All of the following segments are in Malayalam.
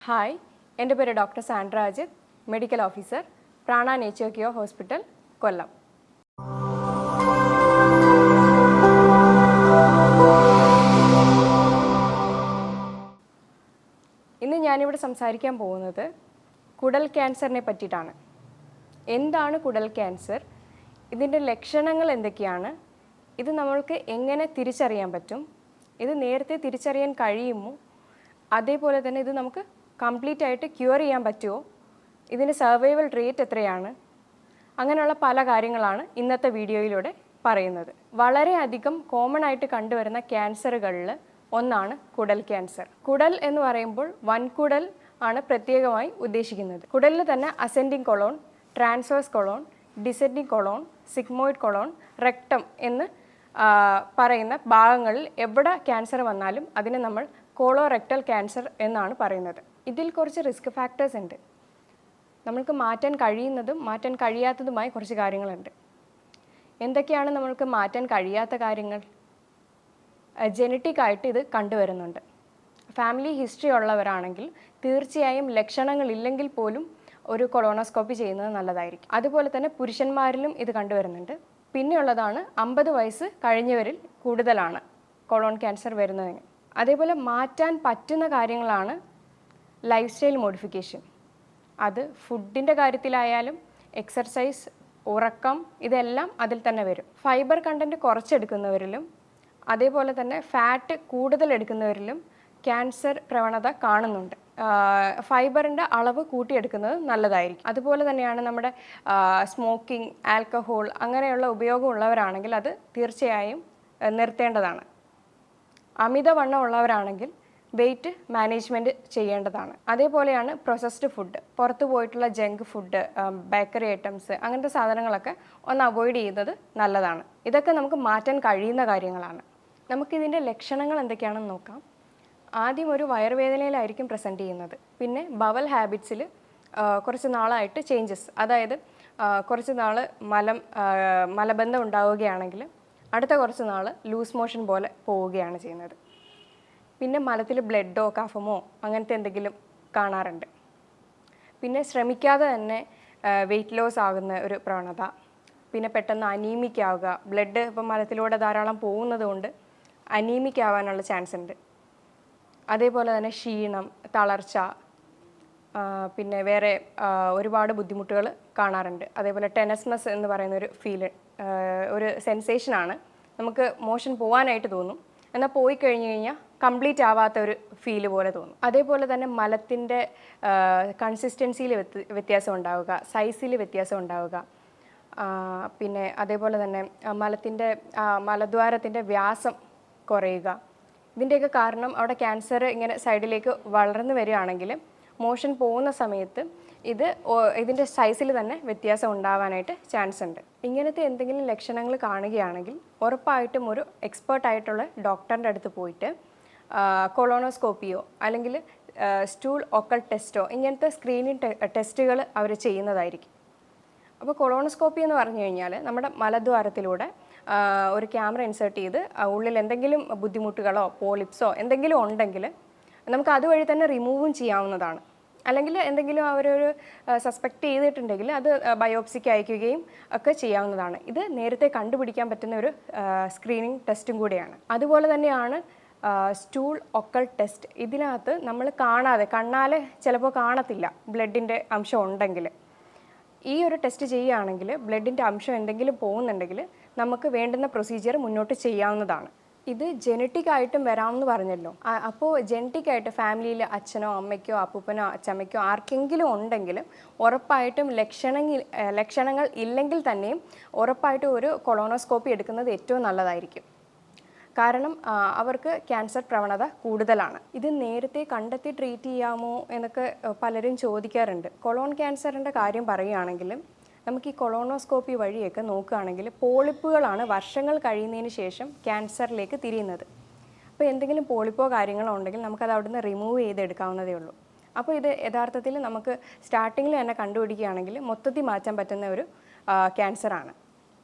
ഹായ്, എൻ്റെ പേര് doctor Sandra Ajith, medical officer, Prana nature care hospital, Kollam. ഇന്ന് ഞാനിവിടെ സംസാരിക്കാൻ പോകുന്നത് കുടൽ ക്യാൻസറിനെ പറ്റിയിട്ടാണ്. എന്താണ് കുടൽ ക്യാൻസർ? ഇതിൻ്റെ ലക്ഷണങ്ങൾ എന്തൊക്കെയാണ്? ഇത് നമ്മൾക്ക് എങ്ങനെ തിരിച്ചറിയാൻ പറ്റും? ഇത് നേരത്തെ തിരിച്ചറിയാൻ കഴിയുമോ? അതേപോലെ തന്നെ ഇത് നമുക്ക് കംപ്ലീറ്റ് ആയിട്ട് ക്യൂർ ചെയ്യാൻ പറ്റുമോ? ഇതിന് സർവൈവൽ റേറ്റ് എത്രയാണ്? അങ്ങനെയുള്ള പല കാര്യങ്ങളാണ് ഇന്നത്തെ വീഡിയോയിലൂടെ പറയുന്നത്. വളരെയധികം കോമൺ ആയിട്ട് കണ്ടുവരുന്ന ക്യാൻസറുകളിൽ ഒന്നാണ് കുടൽ ക്യാൻസർ. കുടൽ എന്ന് പറയുമ്പോൾ വൻകുടൽ ആണ് പ്രത്യേകമായി ഉദ്ദേശിക്കുന്നത്. കുടലിൽ തന്നെ ascending colon, transverse colon, descending colon, sigmoid colon, rectum എന്ന് പറയുന്ന ഭാഗങ്ങളിൽ എവിടെ ക്യാൻസർ വന്നാലും അതിനെ നമ്മൾ കോളോറെക്ടൽ ക്യാൻസർ എന്നാണ് പറയുന്നത്. ഇതിൽ കുറച്ച് റിസ്ക് ഫാക്ടേഴ്സ് ഉണ്ട്. നമ്മൾക്ക് മാറ്റാൻ കഴിയുന്നതും മാറ്റാൻ കഴിയാത്തതുമായ കുറച്ച് കാര്യങ്ങളുണ്ട്. എന്തൊക്കെയാണ് നമ്മൾക്ക് മാറ്റാൻ കഴിയാത്ത കാര്യങ്ങൾ? ജനറ്റിക് ആയിട്ട് ഇത് കണ്ടുവരുന്നുണ്ട്. ഫാമിലി ഹിസ്റ്ററി ഉള്ളവരാണെങ്കിൽ തീർച്ചയായും ലക്ഷണങ്ങളില്ലെങ്കിൽ പോലും ഒരു കൊളോണോസ്കോപ്പി ചെയ്യുന്നത് നല്ലതായിരിക്കും. അതുപോലെ തന്നെ പുരുഷന്മാരിലും ഇത് കണ്ടുവരുന്നുണ്ട്. പിന്നെയുള്ളതാണ് 50 വയസ്സ് കഴിഞ്ഞവരിൽ കൂടുതലാണ് കൊളോൺ ക്യാൻസർ വരുന്നതിന്. അതേപോലെ മാറ്റാൻ പറ്റുന്ന കാര്യങ്ങളാണ് ലൈഫ് സ്റ്റൈൽ മോഡിഫിക്കേഷൻ. അത് ഫുഡിൻ്റെ കാര്യത്തിലായാലും എക്സർസൈസ്, ഉറക്കം, ഇതെല്ലാം അതിൽ തന്നെ വരും. ഫൈബർ കണ്ടൻറ്റ് കുറച്ചെടുക്കുന്നവരിലും അതേപോലെ തന്നെ ഫാറ്റ് കൂടുതൽ എടുക്കുന്നവരിലും ക്യാൻസർ പ്രവണത കാണുന്നുണ്ട്. ഫൈബറിൻ്റെ അളവ് കൂട്ടിയെടുക്കുന്നത് നല്ലതായിരിക്കും. അതുപോലെ തന്നെയാണ് നമ്മുടെ സ്മോക്കിംഗ്, ആൽക്കഹോൾ അങ്ങനെയുള്ള ഉപയോഗമുള്ളവരാണെങ്കിൽ അത് തീർച്ചയായും നിർത്തേണ്ടതാണ്. അമിതവണ്ണം ഉള്ളവരാണെങ്കിൽ വെയിറ്റ് മാനേജ്മെൻറ്റ് ചെയ്യേണ്ടതാണ്. അതേപോലെയാണ് പ്രോസസ്ഡ് ഫുഡ്, പുറത്തു പോയിട്ടുള്ള ജങ്ക് ഫുഡ്, ബേക്കറി ഐറ്റംസ്, അങ്ങനത്തെ സാധനങ്ങളൊക്കെ ഒന്ന് അവോയ്ഡ് ചെയ്യുന്നത് നല്ലതാണ്. ഇതൊക്കെ നമുക്ക് മാറ്റാൻ കഴിയുന്ന കാര്യങ്ങളാണ്. നമുക്കിതിൻ്റെ ലക്ഷണങ്ങൾ എന്തൊക്കെയാണെന്ന് നോക്കാം. ആദ്യം ഒരു വയറുവേദനയിലായിരിക്കും പ്രസൻറ്റ് ചെയ്യുന്നത്. പിന്നെ ബവൽ ഹാബിറ്റ്സിൽ കുറച്ച് നാളായിട്ട് ചേഞ്ചസ്, അതായത് കുറച്ച് നാൾ മലബന്ധം ഉണ്ടാവുകയാണെങ്കിൽ അടുത്ത കുറച്ച് നാൾ ലൂസ് മോഷൻ പോലെ പോവുകയാണ് ചെയ്യുന്നത്. പിന്നെ മലത്തിൽ ബ്ലഡോ കഫമോ അങ്ങനത്തെ എന്തെങ്കിലും കാണാറുണ്ട്. പിന്നെ ശ്രമിക്കാതെ തന്നെ വെയിറ്റ് ലോസ് ആകുന്ന ഒരു പ്രവണത. പിന്നെ പെട്ടെന്ന് അനീമിക് ആവുക, ബ്ലഡ് ഇപ്പം മലത്തിലൂടെ ധാരാളം പോകുന്നത് കൊണ്ട് അനീമിക് ആവാനുള്ള ചാൻസ് ഉണ്ട്. അതേപോലെ തന്നെ ക്ഷീണം, തളർച്ച, പിന്നെ വേറെ ഒരുപാട് ബുദ്ധിമുട്ടുകൾ കാണാറുണ്ട്. അതേപോലെ ടെനസ്മസ് എന്ന് പറയുന്ന ഒരു ഒരു സെൻസേഷനാണ്. നമുക്ക് മോഷൻ പോകാനായിട്ട് തോന്നും, എന്നാൽ പോയി കഴിഞ്ഞ് കഴിഞ്ഞാൽ കംപ്ലീറ്റ് ആവാത്ത ഒരു ഫീല് പോലെ തോന്നും. അതേപോലെ തന്നെ മലത്തിൻ്റെ കൺസിസ്റ്റൻസിയിൽ വ്യത്യാസം ഉണ്ടാവുക, സൈസിൽ വ്യത്യാസം ഉണ്ടാവുക. പിന്നെ അതേപോലെ തന്നെ മലദ്വാരത്തിൻ്റെ വ്യാസം കുറയുക. ഇതിൻ്റെയൊക്കെ കാരണം അവിടെ ക്യാൻസർ ഇങ്ങനെ സൈഡിലേക്ക് വളർന്നു വരികയാണെങ്കിൽ മോഷൻ പോകുന്ന സമയത്ത് ഇതിൻ്റെ സൈസിൽ തന്നെ വ്യത്യാസം ഉണ്ടാവാനായിട്ട് ചാൻസ് ഉണ്ട്. ഇങ്ങനത്തെ എന്തെങ്കിലും ലക്ഷണങ്ങൾ കാണുകയാണെങ്കിൽ ഉറപ്പായിട്ടും ഒരു എക്സ്പേർട്ടായിട്ടുള്ള ഡോക്ടറിൻ്റെ അടുത്ത് പോയിട്ട് കൊളോണോസ്കോപ്പിയോ അല്ലെങ്കിൽ സ്റ്റൂൾ ഒക്കൽ ടെസ്റ്റോ ഇങ്ങനത്തെ സ്ക്രീനിങ് ടെസ്റ്റുകൾ അവർ ചെയ്യുന്നതായിരിക്കും. അപ്പോൾ കൊളോണോസ്കോപ്പി എന്ന് പറഞ്ഞു കഴിഞ്ഞാൽ നമ്മുടെ മലദ്വാരത്തിലൂടെ ഒരു ക്യാമറ ഇൻസേർട്ട് ചെയ്ത് ഉള്ളിൽ എന്തെങ്കിലും ബുദ്ധിമുട്ടുകളോ പോളിപ്സോ എന്തെങ്കിലും ഉണ്ടെങ്കിൽ നമുക്ക് അതുവഴി തന്നെ റിമൂവും ചെയ്യാവുന്നതാണ്. അല്ലെങ്കിൽ എന്തെങ്കിലും അവരൊരു സസ്പെക്റ്റ് ചെയ്തിട്ടുണ്ടെങ്കിൽ അത് ബയോപ്സിക്ക് അയക്കുകയും ഒക്കെ ചെയ്യാവുന്നതാണ്. ഇത് നേരത്തെ കണ്ടുപിടിക്കാൻ പറ്റുന്ന ഒരു സ്ക്രീനിങ് ടെസ്റ്റും കൂടിയാണ്. അതുപോലെ തന്നെയാണ് സ്റ്റൂൾ ഒക്കൽ ടെസ്റ്റ്. ഇതിനകത്ത് നമ്മൾ കണ്ണാലെ ചിലപ്പോൾ കാണത്തില്ല ബ്ലഡിൻ്റെ അംശം ഉണ്ടെങ്കിൽ. ഈ ഒരു ടെസ്റ്റ് ചെയ്യുകയാണെങ്കിൽ ബ്ലഡിൻ്റെ അംശം എന്തെങ്കിലും പോകുന്നുണ്ടെങ്കിൽ നമുക്ക് വേണ്ടുന്ന പ്രൊസീജിയർ മുന്നോട്ട് ചെയ്യാവുന്നതാണ്. ഇത് ജനറ്റിക് ആയിട്ടും വരാമെന്ന് പറഞ്ഞല്ലോ. അപ്പോൾ ജനറ്റിക് ആയിട്ട് ഫാമിലിയിൽ അച്ഛനോ അമ്മയ്ക്കോ അപ്പൂപ്പനോ അച്ചമ്മയ്ക്കോ ആർക്കെങ്കിലും ഉണ്ടെങ്കിൽ ഉറപ്പായിട്ടും ലക്ഷണങ്ങൾ ഇല്ലെങ്കിൽ തന്നെയും ഉറപ്പായിട്ടും ഒരു കൊളോണോസ്കോപ്പി എടുക്കുന്നത് ഏറ്റവും നല്ലതായിരിക്കും. കാരണം അവർക്ക് ക്യാൻസർ പ്രവണത കൂടുതലാണ്. ഇത് നേരത്തെ കണ്ടെത്തി ട്രീറ്റ് ചെയ്യാമോ എന്നൊക്കെ പലരും ചോദിക്കാറുണ്ട്. കൊളോൺ ക്യാൻസറിൻ്റെ കാര്യം പറയുകയാണെങ്കിൽ നമുക്ക് ഈ കൊളോണോസ്കോപ്പി വഴിയൊക്കെ നോക്കുകയാണെങ്കിൽ പോളിപ്പുകളാണ് വർഷങ്ങൾ കഴിയുന്നതിന് ശേഷം ക്യാൻസറിലേക്ക് തിരിയുന്നത്. അപ്പോൾ എന്തെങ്കിലും പോളിപ്പോ കാര്യങ്ങളോ ഉണ്ടെങ്കിൽ നമുക്കത് അവിടുന്ന് റിമൂവ് ചെയ്തെടുക്കാവുന്നതേ ഉള്ളൂ. അപ്പോൾ ഇത് യഥാർത്ഥത്തിൽ നമുക്ക് സ്റ്റാർട്ടിങ്ങിൽ തന്നെ കണ്ടുപിടിക്കുകയാണെങ്കിൽ മൊത്തത്തിൽ മാറ്റാൻ പറ്റുന്ന ഒരു ക്യാൻസറാണ്,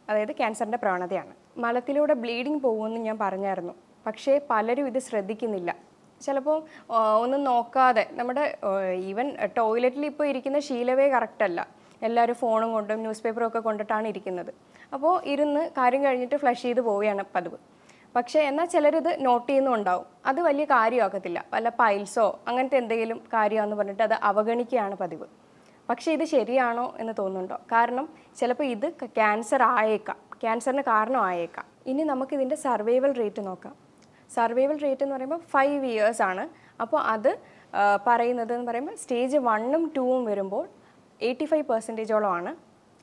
അതായത് ക്യാൻസറിൻ്റെ പ്രവണതയാണ്. മലത്തിലൂടെ ബ്ലീഡിങ് പോകുമെന്ന് ഞാൻ പറഞ്ഞായിരുന്നു, പക്ഷേ പലരും ഇത് ശ്രദ്ധിക്കുന്നില്ല. ചിലപ്പോൾ ഒന്നും നോക്കാതെ നമ്മുടെ ഈവൻ ടോയ്ലറ്റിൽ ഇപ്പോൾ ഇരിക്കുന്ന ശീലമേ കറക്റ്റല്ല. എല്ലാവരും ഫോണും കൊണ്ടും ന്യൂസ് പേപ്പറും ഒക്കെ കൊണ്ടിട്ടാണ് ഇരിക്കുന്നത്. അപ്പോൾ ഇരുന്ന് കാര്യം കഴിഞ്ഞിട്ട് ഫ്ലഷ് ചെയ്ത് പോവുകയാണ് പതിവ്. പക്ഷേ എന്നാൽ ചിലരിത് നോട്ട് ചെയ്യുന്നുണ്ടാവും. അത് വലിയ കാര്യമാക്കത്തില്ല. വല്ല പൈൽസോ അങ്ങനത്തെ എന്തെങ്കിലും കാര്യമാണെന്ന് പറഞ്ഞിട്ട് അത് അവഗണിക്കുകയാണ് പതിവ്. പക്ഷേ ഇത് ശരിയാണോ എന്ന് തോന്നുന്നുണ്ടോ? കാരണം ചിലപ്പോൾ ഇത് ക്യാൻസർ ആയേക്കാം, ക്യാൻസറിന് കാരണമായേക്കാം. ഇനി നമുക്കിതിൻ്റെ സർവൈവൽ റേറ്റ് നോക്കാം. സർവൈവൽ റേറ്റ് എന്ന് പറയുമ്പോൾ 5 years ആണ്. അപ്പോൾ അത് പറയുന്നത് എന്ന് പറയുമ്പോൾ സ്റ്റേജ് 1ഉം 2ഉം വരുമ്പോൾ 85%ഓളമാണ്.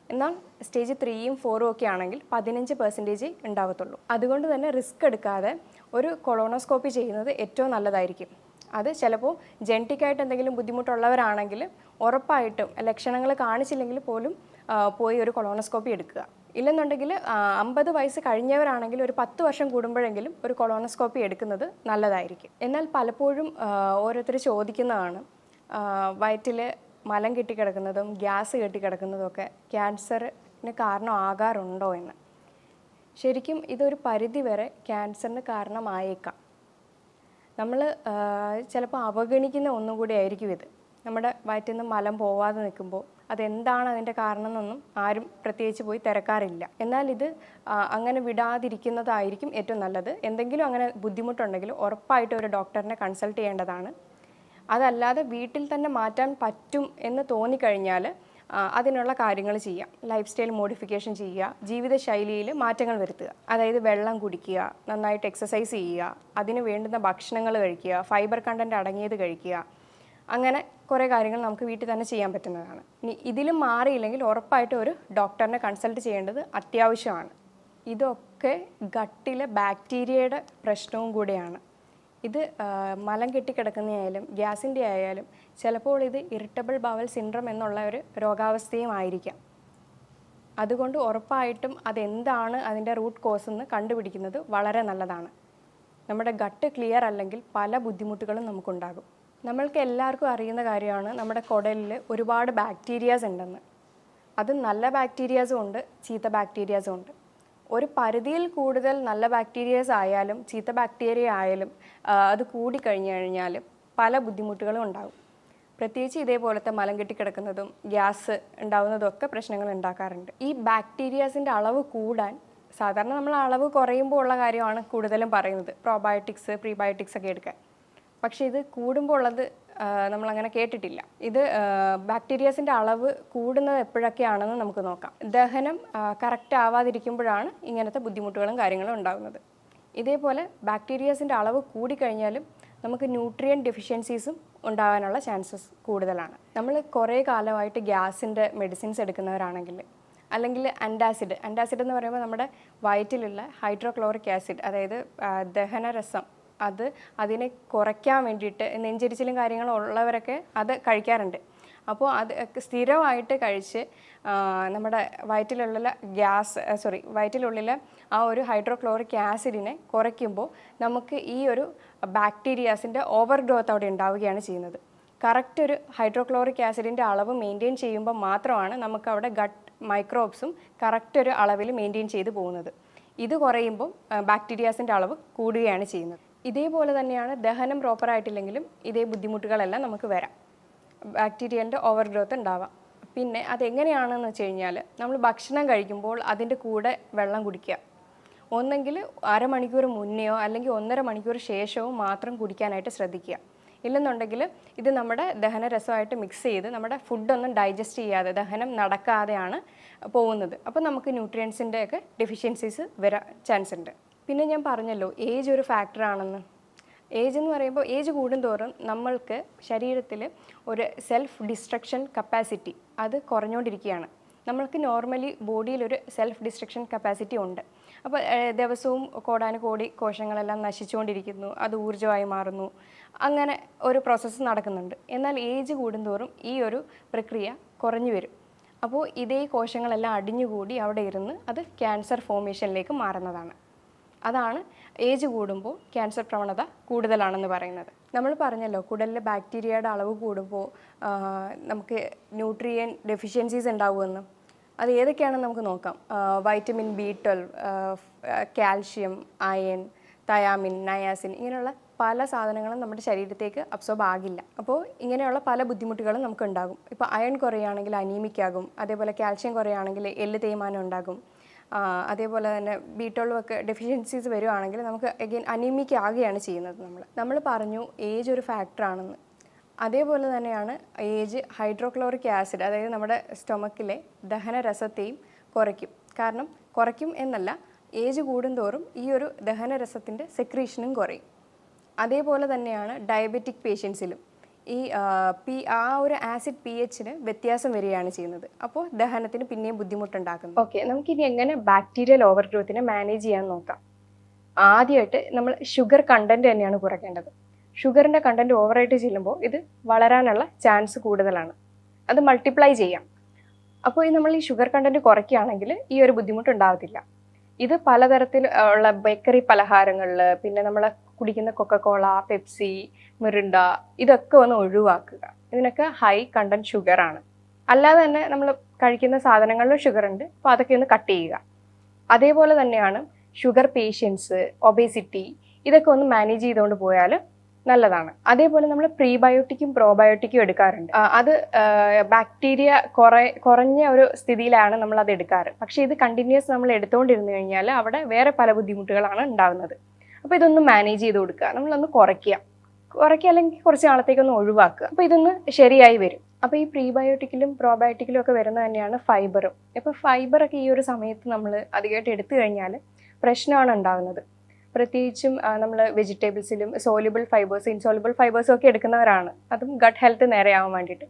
എന്നാൽ സ്റ്റേജ് 3ഉം 4ഉം ഒക്കെ ആണെങ്കിൽ 15% ഉണ്ടാവത്തുള്ളൂ. അതുകൊണ്ട് തന്നെ റിസ്ക് എടുക്കാതെ ഒരു കൊളോണോസ്കോപ്പി ചെയ്യുന്നത് ഏറ്റവും നല്ലതായിരിക്കും. അത് ചിലപ്പോൾ ജെനറ്റിക്കായിട്ട് എന്തെങ്കിലും ബുദ്ധിമുട്ടുള്ളവരാണെങ്കിൽ ഉറപ്പായിട്ടും ലക്ഷണങ്ങൾ കാണിച്ചില്ലെങ്കിൽ പോലും പോയി ഒരു കൊളോണോസ്കോപ്പി എടുക്കുക. ഇല്ലെന്നുണ്ടെങ്കിൽ 50 വയസ്സ് കഴിഞ്ഞവരാണെങ്കിൽ ഒരു 10 വർഷം കൂടുമ്പോഴെങ്കിലും ഒരു കൊളോണോസ്കോപ്പി എടുക്കുന്നത് നല്ലതായിരിക്കും. എന്നാൽ പലപ്പോഴും ഓരോരുത്തർ ചോദിക്കുന്നതാണ് വയറ്റിൽ മലം കെട്ടിക്കിടക്കുന്നതും ഗ്യാസ് കെട്ടിക്കിടക്കുന്നതും ഒക്കെ ക്യാൻസറിന് കാരണമാകാറുണ്ടോ എന്ന്. ശരിക്കും ഇതൊരു പരിധി വരെ ക്യാൻസറിന് കാരണമായേക്കാം. നമ്മൾ ചിലപ്പോൾ അവഗണിക്കുന്ന ഒന്നും കൂടി ആയിരിക്കും ഇത്. നമ്മുടെ വയറ്റിൽ നിന്ന് മലം പോവാതെ നിൽക്കുമ്പോൾ അതെന്താണ് അതിൻ്റെ കാരണം എന്നൊന്നും ആരും പ്രത്യേകിച്ച് പോയി തിരക്കാറില്ല. എന്നാൽ ഇത് അങ്ങനെ വിടാതിരിക്കുന്നതായിരിക്കും ഏറ്റവും നല്ലത്. എന്തെങ്കിലും അങ്ങനെ ബുദ്ധിമുട്ടുണ്ടെങ്കിൽ ഉറപ്പായിട്ടും ഒരു ഡോക്ടറിനെ കൺസൾട്ട് ചെയ്യേണ്ടതാണ്. അതല്ലാതെ വീട്ടിൽ തന്നെ മാറ്റാൻ പറ്റും എന്ന് തോന്നിക്കഴിഞ്ഞാൽ അതിനുള്ള കാര്യങ്ങൾ ചെയ്യാം. ലൈഫ് സ്റ്റൈൽ മോഡിഫിക്കേഷൻ ചെയ്യുക, ജീവിതശൈലിയിൽ മാറ്റങ്ങൾ വരുത്തുക. അതായത് വെള്ളം കുടിക്കുക, നന്നായിട്ട് എക്സസൈസ് ചെയ്യുക, അതിന് വേണ്ടുന്ന ഭക്ഷണങ്ങൾ കഴിക്കുക, ഫൈബർ കണ്ടൻറ്റ് അടങ്ങിയത് കഴിക്കുക. അങ്ങനെ കുറേ കാര്യങ്ങൾ നമുക്ക് വീട്ടിൽ തന്നെ ചെയ്യാൻ പറ്റുന്നതാണ്. ഇനി ഇതിലും മാറിയില്ലെങ്കിൽ ഉറപ്പായിട്ടും ഒരു ഡോക്ടറിനെ കൺസൾട്ട് ചെയ്യേണ്ടത് അത്യാവശ്യമാണ്. ഇതൊക്കെ ഗട്ടിലെ ബാക്ടീരിയയുടെ പ്രശ്നവും കൂടെയാണ്. ഇത് മലം കെട്ടിക്കിടക്കുന്നതായാലും ഗ്യാസിൻ്റെ ആയാലും ചിലപ്പോൾ ഇത് ഇറിറ്റബിൾ ബവൽ സിൻഡ്രം എന്നുള്ള ഒരു രോഗാവസ്ഥയും ആയിരിക്കാം. അതുകൊണ്ട് ഉറപ്പായിട്ടും അതെന്താണ് അതിൻ്റെ റൂട്ട് കോസ് എന്ന് കണ്ടുപിടിക്കുന്നത് വളരെ നല്ലതാണ്. നമ്മുടെ ഗട്ട് ക്ലിയർ അല്ലെങ്കിൽ പല ബുദ്ധിമുട്ടുകളും നമുക്കുണ്ടാകും. നമ്മൾക്ക് എല്ലാവർക്കും അറിയുന്ന കാര്യമാണ് നമ്മുടെ കുടലിൽ ഒരുപാട് ബാക്ടീരിയാസ് ഉണ്ടെന്ന്. അത് നല്ല ബാക്ടീരിയാസും ഉണ്ട്, ചീത്ത ബാക്ടീരിയാസും ഉണ്ട്. ഒരു പരിധിയിൽ കൂടുതൽ നല്ല ബാക്ടീരിയാസ് ആയാലും ചീത്ത ബാക്ടീരിയ ആയാലും അത് കൂടിക്കഴിഞ്ഞു കഴിഞ്ഞാൽ പല ബുദ്ധിമുട്ടുകളും ഉണ്ടാകും. പ്രത്യേകിച്ച് ഇതേപോലത്തെ മലം കെട്ടിക്കിടക്കുന്നതും ഗ്യാസ് ഉണ്ടാകുന്നതൊക്കെ പ്രശ്നങ്ങൾ ഉണ്ടാക്കാറുണ്ട്. ഈ ബാക്ടീരിയാസിൻ്റെ അളവ് കൂടാൻ സാധാരണ നമ്മൾ അളവ് കുറയുമ്പോൾ ഉള്ള കാര്യമാണ് കൂടുതലും പറയുന്നത്, പ്രോബയോട്ടിക്സ് പ്രീബയോട്ടിക്സ് ഒക്കെ എടുക്കാൻ. പക്ഷേ ഇത് കൂടുമ്പോൾ ഉള്ളത് നമ്മളങ്ങനെ കേട്ടിട്ടില്ല. ഇത് ബാക്ടീരിയാസിൻ്റെ അളവ് കൂടുന്നത് എപ്പോഴൊക്കെയാണെന്ന് നമുക്ക് നോക്കാം. ദഹനം കറക്റ്റ് ആവാതിരിക്കുമ്പോഴാണ് ഇങ്ങനത്തെ ബുദ്ധിമുട്ടുകളും കാര്യങ്ങളും ഉണ്ടാകുന്നത്. ഇതേപോലെ ബാക്ടീരിയാസിൻ്റെ അളവ് കൂടിക്കഴിഞ്ഞാലും നമുക്ക് ന്യൂട്രിയൻ ഡെഫിഷ്യൻസീസും ഉണ്ടാകാനുള്ള ചാൻസസ് കൂടുതലാണ്. നമ്മൾ കുറേ കാലമായിട്ട് ഗ്യാസിൻ്റെ മെഡിസിൻസ് എടുക്കുന്നവരാണെങ്കിൽ, അല്ലെങ്കിൽ ആൻറ്റാസിഡ് എന്ന് പറയുമ്പോൾ നമ്മുടെ വയറ്റിലുള്ള ഹൈഡ്രോക്ലോറിക് ആസിഡ്, അതായത് ദഹനരസം, അതിനെ കുറയ്ക്കാൻ വേണ്ടിയിട്ട് നെഞ്ചരിച്ചിലും കാര്യങ്ങളും ഉള്ളവരൊക്കെ അത് കഴിക്കാറുണ്ട്. അപ്പോൾ അത് സ്ഥിരമായിട്ട് കഴിച്ച് നമ്മുടെ വയറ്റിലുള്ളിൽ ആ ഒരു ഹൈഡ്രോക്ലോറിക് ആസിഡിനെ കുറയ്ക്കുമ്പോൾ നമുക്ക് ഈ ഒരു ബാക്ടീരിയാസിൻ്റെ ഓവർ ഗ്രോത്ത് അവിടെ ഉണ്ടാവുകയാണ് ചെയ്യുന്നത്. കറക്റ്റ് ഒരു ഹൈഡ്രോക്ലോറിക് ആസിഡിൻ്റെ അളവ് മെയിൻറ്റെയിൻ ചെയ്യുമ്പോൾ മാത്രമാണ് നമുക്ക് അവിടെ ഗട്ട് മൈക്രോബ്സും കറക്റ്റ് ഒരു അളവിൽ മെയിൻറ്റെയിൻ ചെയ്ത് പോകുന്നത്. ഇത് കുറയുമ്പോൾ ബാക്ടീരിയാസിൻ്റെ അളവ് കൂടുകയാണ് ചെയ്യുന്നത്. ഇതേപോലെ തന്നെയാണ് ദഹനം പ്രോപ്പറായിട്ടില്ലെങ്കിലും ഇതേ ബുദ്ധിമുട്ടുകളെല്ലാം നമുക്ക് വരാം. ബാക്ടീരിയൻ്റെ ഓവർ ഗ്രോത്ത് ഉണ്ടാവാം. പിന്നെ അതെങ്ങനെയാണെന്ന് വെച്ച് കഴിഞ്ഞാൽ നമ്മൾ ഭക്ഷണം കഴിക്കുമ്പോൾ അതിൻ്റെ കൂടെ വെള്ളം കുടിക്കുക. ഒന്നെങ്കിൽ അരമണിക്കൂർ മുന്നെയോ അല്ലെങ്കിൽ 1.5 മണിക്കൂർ ശേഷമോ മാത്രം കുടിക്കാനായിട്ട് ശ്രദ്ധിക്കുക. ഇല്ലെന്നുണ്ടെങ്കിൽ ഇത് നമ്മുടെ ദഹനരസമായിട്ട് മിക്സ് ചെയ്ത് നമ്മുടെ ഫുഡൊന്നും ഡൈജസ്റ്റ് ചെയ്യാതെ ദഹനം നടക്കാതെയാണ് പോകുന്നത്. അപ്പോൾ നമുക്ക് ന്യൂട്രിയൻസിൻ്റെ ഒക്കെ ഡെഫിഷ്യൻസീസ് വരാൻ ചാൻസ് ഉണ്ട്. പിന്നെ ഞാൻ പറഞ്ഞല്ലോ ഏജ് ഒരു ഫാക്ടറാണെന്ന്. ഏജ് എന്ന് പറയുമ്പോൾ ഏജ് കൂടുന്തോറും നമ്മൾക്ക് ശരീരത്തിൽ ഒരു സെൽഫ് ഡിസ്ട്രക്ഷൻ കപ്പാസിറ്റി അത് കുറഞ്ഞുകൊണ്ടിരിക്കുകയാണ്. നമ്മൾക്ക് നോർമലി ബോഡിയിലൊരു സെൽഫ് ഡിസ്ട്രക്ഷൻ കപ്പാസിറ്റി ഉണ്ട്. അപ്പോൾ ദിവസവും കോടാനുകോടി കോശങ്ങളെല്ലാം നശിച്ചുകൊണ്ടിരിക്കുന്നു, അത് ഊർജ്ജമായി മാറുന്നു, അങ്ങനെ ഒരു പ്രോസസ്സ് നടക്കുന്നുണ്ട്. എന്നാൽ ഏജ് കൂടുന്തോറും ഈ ഒരു പ്രക്രിയ കുറഞ്ഞു വരും. അപ്പോൾ ഇതേ കോശങ്ങളെല്ലാം അടിഞ്ഞുകൂടി അവിടെ ഇരുന്ന് അത് ക്യാൻസർ ഫോർമേഷനിലേക്ക് മാറുന്നതാണ്. അതാണ് ഏജ് കൂടുമ്പോൾ ക്യാൻസർ പ്രവണത കൂടുതലാണെന്ന് പറയുന്നത്. നമ്മൾ പറഞ്ഞല്ലോ കുടലിലെ ബാക്ടീരിയയുടെ അളവ് കൂടുമ്പോൾ നമുക്ക് ന്യൂട്രിയൻ ഡെഫിഷ്യൻസീസ് ഉണ്ടാവുമെന്ന്. അത് ഏതൊക്കെയാണെന്ന് നമുക്ക് നോക്കാം. Vitamin B12, calcium, iron, thiamine, niacin, ഇങ്ങനെയുള്ള പല സാധനങ്ങളും നമ്മുടെ ശരീരത്തേക്ക് അബ്സോർബ് ആകില്ല. അപ്പോൾ ഇങ്ങനെയുള്ള പല ബുദ്ധിമുട്ടുകളും നമുക്ക് ഉണ്ടാകും. ഇപ്പോൾ അയൺ കുറയുകയാണെങ്കിൽ അനീമിക് ആകും, അതേപോലെ കാൽഷ്യം കുറയുകയാണെങ്കിൽ എല്ല് തേയ്മാനം ഉണ്ടാകും, അതേപോലെ തന്നെ B12 ഒക്കെ ഡെഫിഷ്യൻസീസ് വരുവാണെങ്കിൽ നമുക്ക് അഗെയിൻ അനീമിക് ആകുകയാണ് ചെയ്യുന്നത്. നമ്മൾ പറഞ്ഞു ഏജ് ഒരു ഫാക്ടറാണെന്ന്. അതേപോലെ തന്നെയാണ് ഏജ് ഹൈഡ്രോക്ലോറിക് ആസിഡ്, അതായത് നമ്മുടെ സ്റ്റൊമക്കിലെ ദഹനരസത്തെയും കുറയ്ക്കും. കാരണം കുറയ്ക്കും എന്നല്ല, ഏജ് കൂടുന്തോറും ഈ ഒരു ദഹനരസത്തിൻ്റെ സെക്രീഷനും കുറയും. അതേപോലെ തന്നെയാണ് ഡയബറ്റിക് പേഷ്യൻസിലും ആ ഒരു ആസിഡ് pHന് വ്യത്യാസം വരികയാണ് ചെയ്യുന്നത്. അപ്പോൾ ദഹനത്തിന് പിന്നെയും ബുദ്ധിമുട്ടുണ്ടാക്കുന്നു. ഓക്കെ, നമുക്കിനി എങ്ങനെ ബാക്ടീരിയൽ ഓവർ ഗ്രോത്തിനെ മാനേജ് ചെയ്യാൻ നോക്കാം. ആദ്യമായിട്ട് നമ്മൾ ഷുഗർ കണ്ടന്റ് തന്നെയാണ് കുറയ്ക്കേണ്ടത്. ഷുഗറിൻ്റെ കണ്ടന്റ് ഓവറായിട്ട് ചെല്ലുമ്പോൾ ഇത് വളരാനുള്ള ചാൻസ് കൂടുതലാണ്, അത് മൾട്ടിപ്ലൈ ചെയ്യാം. അപ്പോൾ നമ്മൾ ഈ ഷുഗർ കണ്ടന്റ് കുറയ്ക്കുകയാണെങ്കിൽ ഈ ഒരു ബുദ്ധിമുട്ടുണ്ടാകത്തില്ല. ഇത് പലതരത്തിൽ ഉള്ള ബേക്കറി പലഹാരങ്ങളിൽ, പിന്നെ നമ്മൾ കുടിക്കുന്ന കൊക്കക്കോള, പെപ്സി, മിറിണ്ട, ഇതൊക്കെ ഒന്ന് ഒഴിവാക്കുക. ഇതിനൊക്കെ ഹൈ കണ്ടന്റ് ഷുഗറാണ്. അല്ലാതെ തന്നെ നമ്മൾ കഴിക്കുന്ന സാധനങ്ങളിലും ഷുഗർ ഉണ്ട്, അപ്പോൾ അതൊക്കെ ഒന്ന് കട്ട് ചെയ്യുക. അതേപോലെ തന്നെയാണ് ഷുഗർ പേഷ്യൻസ്, ഒബേസിറ്റി, ഇതൊക്കെ ഒന്ന് മാനേജ് ചെയ്തുകൊണ്ട് പോയാൽ നല്ലതാണ്. അതേപോലെ നമ്മൾ പ്രീബയോട്ടിക്കും പ്രോബയോട്ടിക്കും എടുക്കാറുണ്ട്. അത് ബാക്ടീരിയ കുറഞ്ഞ ഒരു സ്ഥിതിയിലാണ് നമ്മൾ അത് എടുക്കാറ്. പക്ഷേ ഇത് കണ്ടിന്യൂസ് നമ്മൾ എടുത്തുകൊണ്ടിരുന്നു കഴിഞ്ഞാൽ അവിടെ വേറെ പല ബുദ്ധിമുട്ടുകളാണ് ഉണ്ടാകുന്നത്. അപ്പോൾ ഇതൊന്ന് മാനേജ് ചെയ്ത് കൊടുക്കുക, നമ്മളൊന്ന് കുറയ്ക്കുക അല്ലെങ്കിൽ കുറച്ച് നാളത്തേക്കൊന്ന് ഒഴിവാക്കുക. അപ്പോൾ ഇതൊന്ന് ശരിയായി വരും. അപ്പോൾ ഈ പ്രീബയോട്ടിക്കിലും പ്രോബയോട്ടിക്കിലും ഒക്കെ വരുന്നത് തന്നെയാണ് ഫൈബറും. ഇപ്പോൾ ഫൈബറൊക്കെ ഈ ഒരു സമയത്ത് നമ്മൾ അധികമായിട്ട് എടുത്തു കഴിഞ്ഞാൽ പ്രശ്നമാണ് ഉണ്ടാകുന്നത്. പ്രത്യേകിച്ചും നമ്മൾ വെജിറ്റബിൾസിലും സോല്യുബിൾ ഫൈബേഴ്സ്, ഇൻസോല്യുബിൾ ഫൈബേഴ്സും ഒക്കെ എടുക്കുന്നവരാണ്, അതും ഗട്ട് ഹെൽത്ത് നേരെയാവാൻ വേണ്ടിയിട്ട്.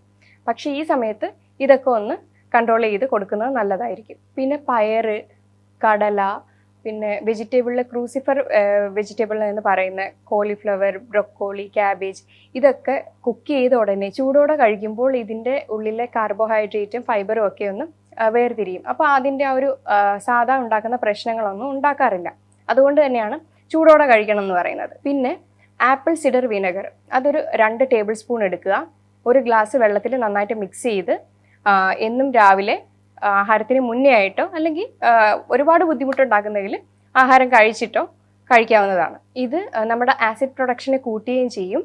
പക്ഷേ ഈ സമയത്ത് ഇതൊക്കെ ഒന്ന് കൺട്രോൾ ചെയ്ത് കൊടുക്കുന്നത് നല്ലതായിരിക്കും. പിന്നെ പയറ്, കടല, പിന്നെ വെജിറ്റബിളിലെ ക്രൂസിഫർ വെജിറ്റബിൾ എന്ന് പറയുന്ന കോളിഫ്ലവർ, ബ്രൊക്കോളി, ക്യാബേജ്, ഇതൊക്കെ കുക്ക് ചെയ്ത ഉടനെ ചൂടോടെ കഴിക്കുമ്പോൾ ഇതിൻ്റെ ഉള്ളിലെ കാർബോഹൈഡ്രേറ്റും ഫൈബറും ഒക്കെ ഒന്ന് വേർതിരിയും. അപ്പോൾ അതിൻ്റെ ആ ഒരു സാധാ ഉണ്ടാക്കുന്ന പ്രശ്നങ്ങളൊന്നും ഉണ്ടാക്കാറില്ല. അതുകൊണ്ട് തന്നെയാണ് ചൂടോടെ കഴിക്കണം എന്ന് പറയുന്നത്. പിന്നെ ആപ്പിൾ സിഡർ വിനെഗർ, അതൊരു 2 ടേബിൾ സ്പൂൺ എടുക്കുക. ഒരു ഗ്ലാസ് വെള്ളത്തിൽ നന്നായിട്ട് മിക്സ് ചെയ്ത് എന്നും രാവിലെ ആഹാരത്തിന് മുന്നേ ആയിട്ടോ അല്ലെങ്കിൽ ഒരുപാട് ബുദ്ധിമുട്ടുണ്ടാക്കുന്നെങ്കിൽ ആഹാരം കഴിച്ചിട്ടോ കഴിക്കാവുന്നതാണ്. ഇത് നമ്മുടെ ആസിഡ് പ്രൊഡക്ഷനെ കൂട്ടുകയും ചെയ്യും.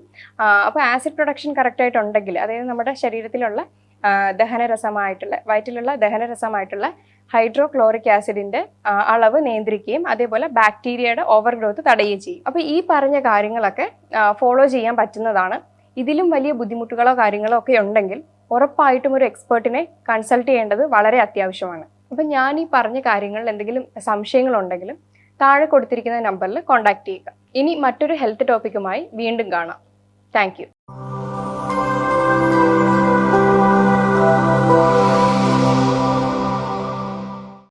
അപ്പോൾ ആസിഡ് പ്രൊഡക്ഷൻ കറക്റ്റായിട്ടുണ്ടെങ്കിൽ, അതായത് നമ്മുടെ ശരീരത്തിലുള്ള വയറ്റിലുള്ള ദഹനരസമായിട്ടുള്ള ഹൈഡ്രോക്ലോറിക് ആസിഡിൻ്റെ അളവ് നിയന്ത്രിക്കുകയും അതേപോലെ ബാക്ടീരിയയുടെ ഓവർ ഗ്രോത്ത് തടയുകയും ചെയ്യും. അപ്പോൾ ഈ പറഞ്ഞ കാര്യങ്ങളൊക്കെ ഫോളോ ചെയ്യാൻ പറ്റുന്നതാണ്. ഇതിലും വലിയ ബുദ്ധിമുട്ടുകളോ കാര്യങ്ങളോ ഒക്കെ ഉണ്ടെങ്കിൽ ഉറപ്പായിട്ടും ഒരു എക്സ്പേർട്ടിനെ കൺസൾട്ട് ചെയ്യേണ്ടത് വളരെ അത്യാവശ്യമാണ്. അപ്പം ഞാൻ ഈ പറഞ്ഞ കാര്യങ്ങളിൽ എന്തെങ്കിലും സംശയങ്ങളുണ്ടെങ്കിലും താഴെ കൊടുത്തിരിക്കുന്ന നമ്പറിൽ കോൺടാക്ട് ചെയ്യുക. ഇനി മറ്റൊരു ഹെൽത്ത് ടോപ്പിക്കുമായി വീണ്ടും കാണാം. Thank you.